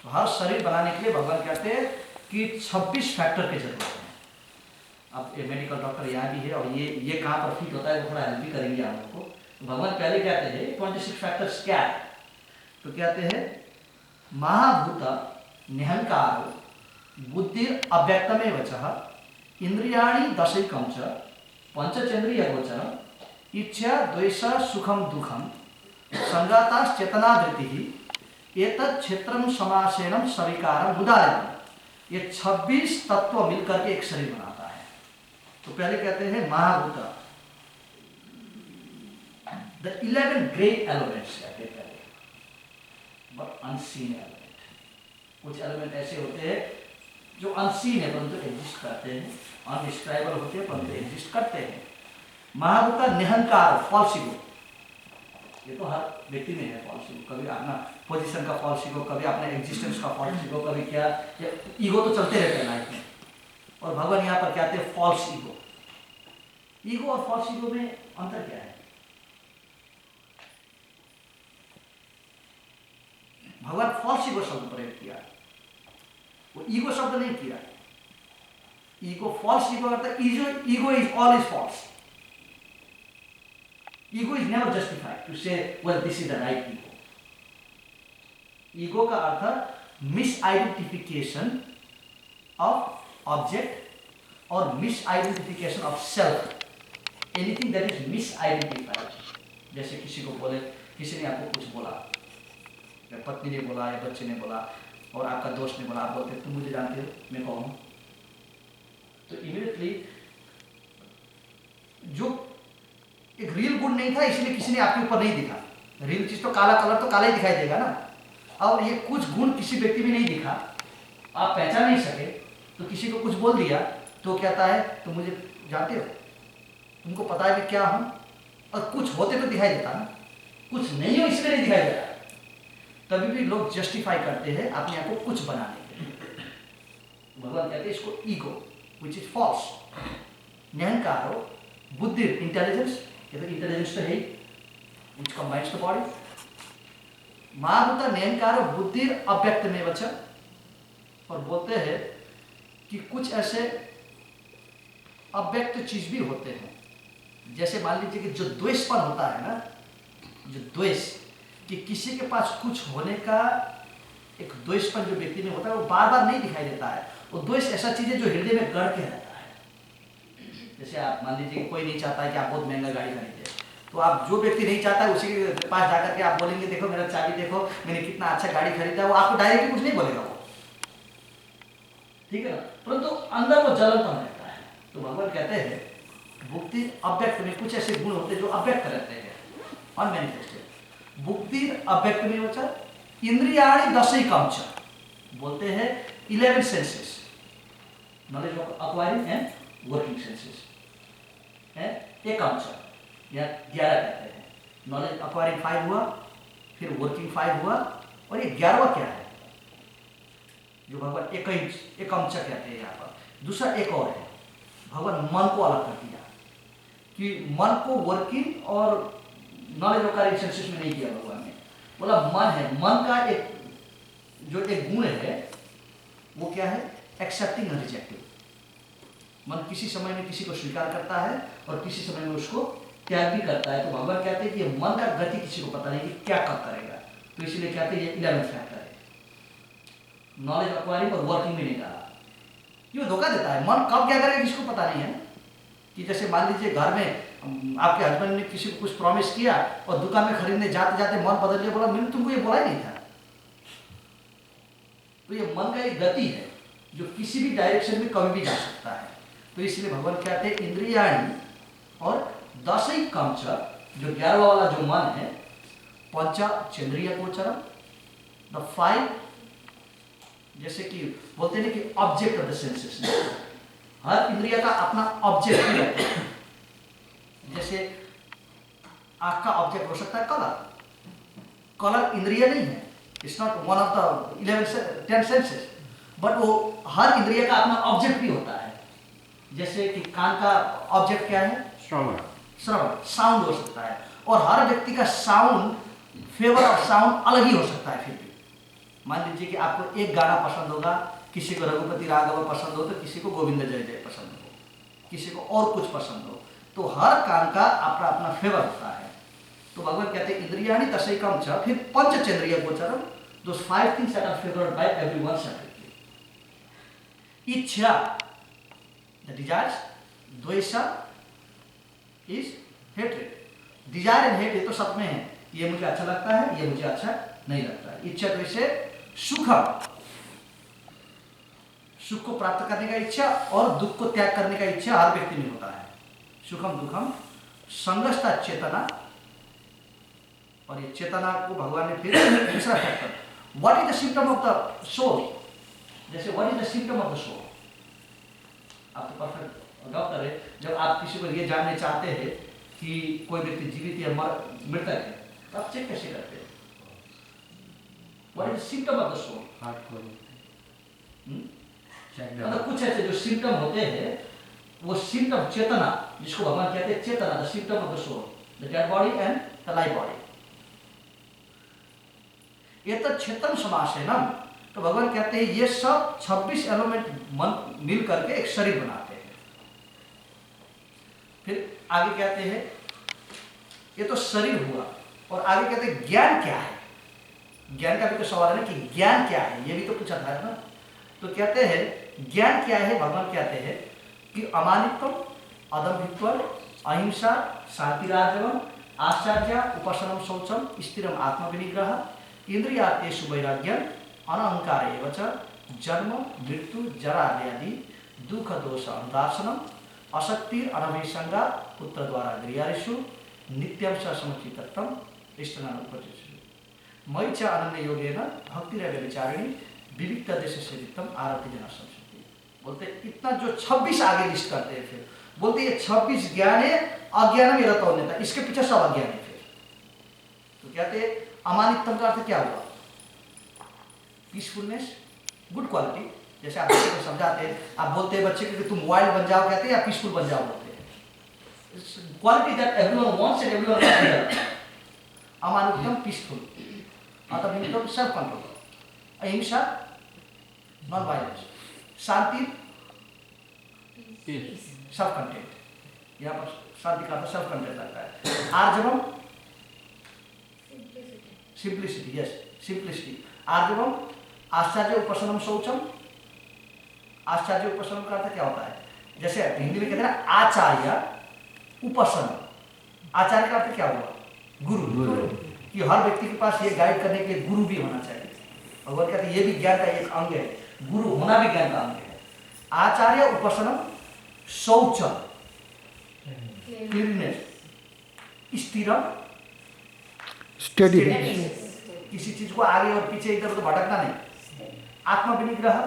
तो हर शरीर बनाने के लिए भगवान कहते हैं कि 26 फैक्टर की जरूरत है। अब ये मेडिकल डॉक्टर यहाँ भी है और ये कहाँ पर फिट होता है वो थोड़ा हेल्प भी करेंगे आप लोग को। तो भगवान पहले कहते हैं 26 फैक्टर्स क्या है, तो कहते हैं महाभूत निहंकार बुद्धि अव्यक्तमेव च इंद्रियाणि दशैकं च पंचचेन्द्रिय गोचरम इच्छा द्वेष सुखम दुखम संगाताश्चेतना धृति एतत् क्षेत्रम समासेनम सविकारम उदाहरण। ये 26 तत्व मिलकर के एक शरीर बनाता है। तो पहले कहते हैं महाभूत, द 11 ग्रेट एलिमेंट्स कहते हैं पहले, बट अनसीन एलिमेंट। कुछ एलिमेंट ऐसे होते हैं जो अनसीन है परंतु एग्जिस्ट करते हैं, अनडिस्क्राइबल होते हैं परंतु एग्जिस्ट करते हैं। महाभूत निहंकार फॉल्स ईगो, ये तो हर व्यक्ति में है फॉल्स ईगो। कभी अपना पोजीशन का फॉल्स ईगो, कभी अपना एग्जिस्टेंस का फॉल्स ईगो, कभी क्या ईगो तो चलते रहते हैं लाइफ में। और भगवान यहाँ पर कहते हैं फॉल्स ईगो। ईगो और फॉल्स ईगो में अंतर क्या है? भगवान फॉल्स ईगो शब्द प्रयोग किया, वो ईगो शब्द नहीं किया। ईगो फॉल्स ईगो अर्थात ego is all is false. Ego is never justified to say, well, this is the right ego. Ego का अर्थ misidentification of object or misidentification of self. Anything that is misidentified. जैसे किसी को बोले, किसी ने आपको कुछ बोला, या पत्नी ने बोला या बच्चे ने बोला और आपका दोस्त ने बोला, आप बोलते तुम मुझे जानते हो मैं कौन हूँ, तो इमीडिएटली जो एक रियल गुण नहीं था इसलिए किसी ने आपके ऊपर नहीं दिखा। रियल चीज तो काला कलर तो काला ही दिखाई देगा ना। और ये कुछ गुण किसी व्यक्ति में नहीं दिखा, आप पहचान नहीं सके, तो किसी को कुछ बोल दिया तो कहता है तुम मुझे जानते हो, तुमको पता है मैं क्या हूं। और कुछ होते तो दिखाई देता ना, कुछ नहीं हो इसलिए नहीं दिखाई देता। तभी भी लोग जस्टिफाई करते हैं अपने आप को कुछ बनाने के लिए। भगवान कहते हैं इसको ईगो विच इज फॉल्स। निहंकार हो बुद्धि इंटेलिजेंस, ये तो इंटेलिजेंस तो है विच कंबाइंस द बॉडी। महाभूत निहंकार बुद्धि अव्यक्त में वचन, और बोलते हैं कि कुछ ऐसे अव्यक्त चीज भी होते हैं। जैसे मान लीजिए कि जो द्वेषपन होता है ना, जो द्वेष, कि किसी के पास कुछ होने का एक द्वेषपन जो व्यक्ति में होता है वो बार बार नहीं दिखाई देता है। वो द्वेष ऐसा चीज है जो हृदय में गढ़ के रहता है। जैसे आप मान लीजिए कोई नहीं चाहता है कि आप बहुत महंगा गाड़ी खरीदे, तो आप जो व्यक्ति नहीं चाहता है उसी के पास जाकर के आप बोलेंगे देखो मेरा चाबी देखो मैंने कितना अच्छा गाड़ी खरीदा है, वो आपको डायरेक्टली कुछ नहीं बोलेगा वो, ठीक है ना, परंतु अंदर वो जलनपन रहता है। तो भगवान कहते हैं भुक्ति अव्यक्त में कुछ ऐसे गुण होते हैं जो अव्यक्त रहते हैं, अनमैनिफेस्टेड। भुक्ति अव्यक्त में वचन इंद्रियाणि दशैकं च, बोलते हैं 11 senses, knowledge of acquiring and working senses है। एक अंश या 11 कहते हैं। नॉलेज एक्वायरिंग 5 हुआ, फिर वर्किंग 5 हुआ, और ये 11वां क्या है जो भगवान एक अंश कहते हैं यहाँ पर। दूसरा एक और है, भगवान मन को अलग कर दिया कि मन को वर्किंग और नॉलेज एक्वायरिंग सेंसेस में नहीं किया भगवान ने। बोला मन है, मन का एक जो एक गुण है वो क्या है, एक्सेप्टिंग और रिजेक्टिंग। मन किसी समय में किसी को स्वीकार करता है और किसी समय में उसको त्याग भी करता है। तो भगवान कहते हैं कि ये मन का गति किसी को पता नहीं कि क्या कब करेगा, तो इसलिए कहते हैं ये 11 फैक्टर है। नॉलेज एक्वायरिंग और वर्किंग में नहीं डाला, ये धोखा देता है। मन कब क्या करेगा किसी को पता नहीं है। कि जैसे मान लीजिए घर में आपके हस्बैंड ने किसी को कुछ प्रॉमिस किया और दुकान में खरीदने जाते जाते मन बदल लिया, बोला मैंने तुमको ये बोला ही नहीं था। तो ये मन का एक गति है जो किसी भी डायरेक्शन में कभी भी जा सकता है। तो इसलिए भगवान कहते हैं इंद्रियाणि और दशैकं च, जो 11वां वाला जो मन है, पंचचेन्द्रिय गोचरम, द 5, जैसे कि बोलते हैं कि ऑब्जेक्ट ऑफ द सेंसेस, हर इंद्रिय का अपना ऑब्जेक्ट भी रहता है। जैसे आँख का ऑब्जेक्ट हो सकता है कलर, कलर इंद्रिय नहीं है, it's not one of the 10 senses, but वो हर इंद्रिय का अपना ऑब्जेक्ट भी होता है। जैसे कि कान का ऑब्जेक्ट क्या है, श्रवण, साउंड हो सकता है, और हर व्यक्ति का साउंड, फेवर ऑफ साउंड अलग ही हो सकता है। फिर भी मान लीजिए कि आपको एक गाना पसंद होगा, किसी को रघुपति राघव पसंद हो तो किसी को गोविंद जय जय पसंद हो, किसी को और कुछ पसंद हो, तो हर काम का अपना अपना फेवर होता है। तो भगवान कहते हैं इंद्रियाणि तशैकम च, फिर पंचचेंद्रिय गोचरम, those 5 things that are favored by everyone separately. इच्छा, the desires, द्वेषा is hatred. Desire and hate ये तो सब में है, ये मुझे अच्छा लगता है, ये मुझे अच्छा नहीं लगता है। इच्छा द्वेषे सुखम, सुख को प्राप्त करने का इच्छा और दुख को त्याग करने का इच्छा हर व्यक्ति में होता है। सुखम दुखम संगस्ता चेतना, और ये चेतना को भगवान ने फिर दूसरा factor, what is the symptom of the soul, जैसे what is the symptom of the soul, आप तो परफेक्ट डॉक्टर है, जब आप किसी को ये जानने चाहते हैं कि कोई व्यक्ति जीवित या मृतक है तो आप चेक कैसे करते हैं? What is the symptom of the soul, मतलब कुछ ऐसे जो सिम्टम होते हैं, वो सिम्टम चेतना, जिसको भगवान कहते हैं चेतना, the symptom of the soul, the dead body and the live body. ये तो चेतन समास है ना, तो भगवान कहते हैं ये सब 26 एलिमेंट मिल करके एक शरीर बनाते हैं। फिर आगे कहते हैं ये तो शरीर हुआ, और आगे कहते हैं ज्ञान क्या है। ज्ञान का भी तो सवाल है ना कि ज्ञान क्या है, ये भी तो पूछा था ना। तो कहते हैं ज्ञान क्या है, भगवान कहते हैं कि अमानित्वम, अदम्भित्वम, अहिंसा, शांतिराजवम, आश्चर्य, उपशमनम शौचम, स्थिरम आत्मविनिग्रह, इंद्रियार्थेषु वैराग्यम, अनहंकार एव च, जन्म मृत्यु जरा आदि दुख दोष अनुदार्शनम, असक्तिर अनभिसंगा पुत्र द्वारा गृहारिषु, नित्यम स समचित्तम, इष्टनानुपतिषु, मयि च अनन्य योगेन भक्तिरेव विचारिणी, विविक्त देश से वित्तम आरती जना संस्कृति। बोलते इतना जो 26 आगे लिस्ट करते हैं, फिर बोलते ये 26 ज्ञान है, अज्ञान में रहता होता है, इसके पीछे सब अज्ञान है। फिर तो कहते अमानित्वम का अर्थ क्या हुआ? Peacefulness, good quality. जैसे आप बच्चे को समझाते हैं, आप बोलते हैं बच्चे को कि तुम वाइल्ड बन जाओ कहते हैं, या पीसफुल बन जाओ बोलते हैं। Quality that everyone wants and everyone wants. अमानित्वम पीसफुल, अतमित्वम सेल्फ कंट्रोल, अहिंसा नॉन वायलेंस, शांति सेल्फ कंटेंट, यहाँ पर शांति का सेल्फ कंटेंट लगता है। आर्जवम सिंप्लिसिटी, यस सिंप्लिसिटी। आर्जवम आश्चर्य उपशमनम शौचम। आश्चर्य उपशमन का अर्थ क्या होता है? जैसे हिंदी में कहते हैं ना आचार्य उपशमन। आचार्य का अर्थ क्या हुआ? गुरु। कि हर व्यक्ति के पास ये गाइड करने के लिए गुरु भी होना चाहिए। भगवान कहते हैं ये भी ज्ञान का एक अंग है, गुरु होना भी ज्ञान का अंग है। आचार्य उपशमन शौचम क्लीननेस, स्थिरम स्टेडीनेस, किसी चीज को आगे और पीछे इधर उधर भटकना नहीं। आत्मविनिग्रह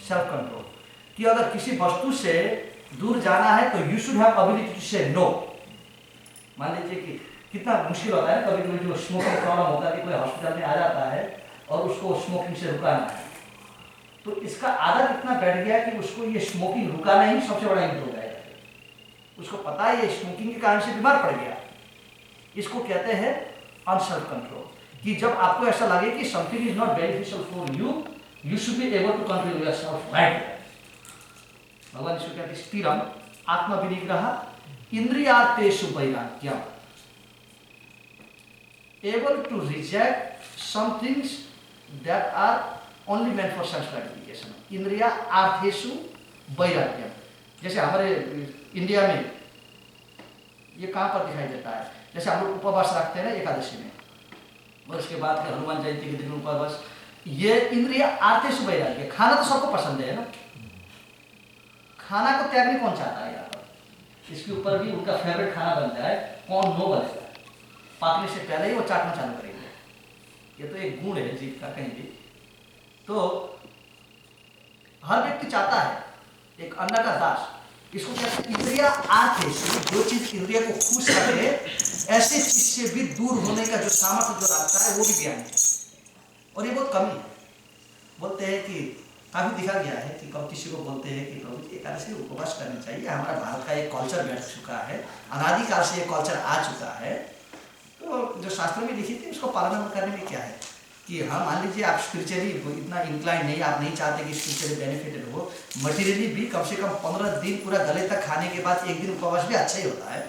सेल्फ कंट्रोल, कि अगर किसी वस्तु से दूर जाना है तो you should have ability to say no. मान लीजिए कि कितना मुश्किल होता है कभी कभी जो स्मोकिंग प्रॉब्लम होता है कि कोई हॉस्पिटल में आ जाता है और उसको स्मोकिंग से रुकाना है, तो इसका आदत इतना बैठ गया कि उसको ये स्मोकिंग रुकाना ही सबसे बड़ा युद्ध हो जाएगा। उसको पता है ये स्मोकिंग के कारण से बीमार पड़ गया। इसको कहते हैं अनसेल्फ कंट्रोल, कि जब आपको ऐसा लगे कि something is not beneficial for you, you should be able to control yourself right. भगवान इसको कहते हैं स्थिरम आत्मविनिग्रह, इंद्रियार्थेषु वैराग्यम, able to reject some things that are only meant for sense gratification. इंद्रिया आर्थेषु वैराग्यम। जैसे हमारे इंडिया में ये कहाँ पर दिखाई देता है? जैसे हम लोग उपवास रखते हैं ना एकादशी में, और उसके बाद फिर हनुमान जयंती के दिन उपवास, ये इंद्रिया आर्थेषु वैराग्य। खाना तो सबको पसंद है ना, खाना को त्यागने कौन चाहता है? यहाँ पर इसके ऊपर भी उनका फेवरेट खाना बन जाए, कौन नो बनेगा? पाकने से पहले ही वो चाटना चालू करेंगे। ये तो एक गुण है जीव का कहीं भी। तो हर व्यक्ति चाहता है एक अन्न का दास। इसको कहते हैं इंद्रिया आर्थेषु, जो चीज इंद्रिया को खुश रखे, ऐसे चीज से भी दूर होने का जो सामर्थ्य जो रखता है वो भी ज्ञान है, और ये बहुत कमी है। बोलते हैं कि काफी दिखा गया है कि कब किसी को बोलते हैं कि प्रभु जी एकादशी उपवास करनी चाहिए, हमारा भारत का एक कल्चर बैठ चुका है, अनादिकाल से ये कल्चर आ चुका है। तो जो शास्त्र में लिखी थी उसको पालन करने में क्या है कि हाँ मान लीजिए आप स्पिरिचुअली इतना इंक्लाइन नहीं, आप नहीं चाहते कि स्पिरिचुअली बेनिफिटेड हो, मटेरियली भी कम से कम 15 दिन पूरा गले तक खाने के बाद एक दिन उपवास भी अच्छा ही होता है,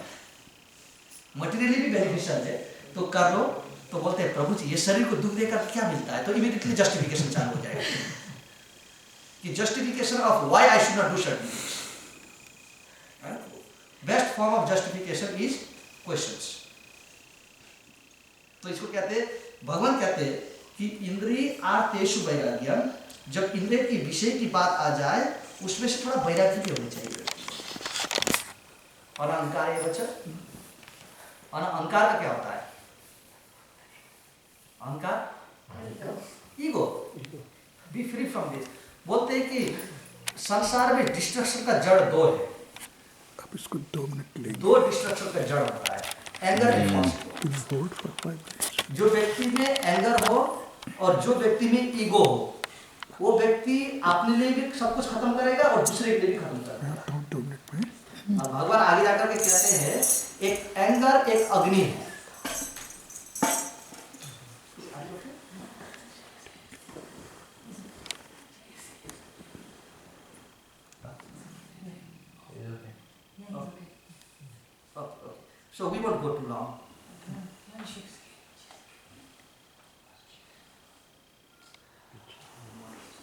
मटेरियली भी बेनिफिशियल है, तो कर लो। तो बोलते हैं प्रभु जी ये शरीर को दुख देकर क्या मिलता है, तो इमीडिएटली जस्टिफिकेशन चालू हो जाएगा कि justification of why I should not do certain things. Best form of justification is questions. तो इसको कहते हैं, भगवान कहते हैं कि इंद्रिय आतेषु वैराग्यम, जब इंद्रिय की विषय की बात आ जाए उसमें से थोड़ा वैराग्य भी होनी चाहिए। और अहंकार ये बच्चा, और अहंकार का क्या होता है? अहंकार ego, B free from this. बोलते हैं कि संसार में डिस्ट्रक्शन का जड़ दो है। अब इसको 2 मिनट ले, 2 डिस्ट्रक्शन का जड़ होता है, एंगर एंड लॉस्ट। जो व्यक्ति में एंगर हो और जो व्यक्ति में ईगो हो, वो व्यक्ति अपने लिए भी सब कुछ खत्म करेगा और दूसरे के लिए भी खत्म करेगा। 2 मिनट में और भगवान आगे जाकर के कहते हैं एक एंगर एक अग्नि है। So we won't go too long.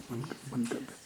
बंद कर दे।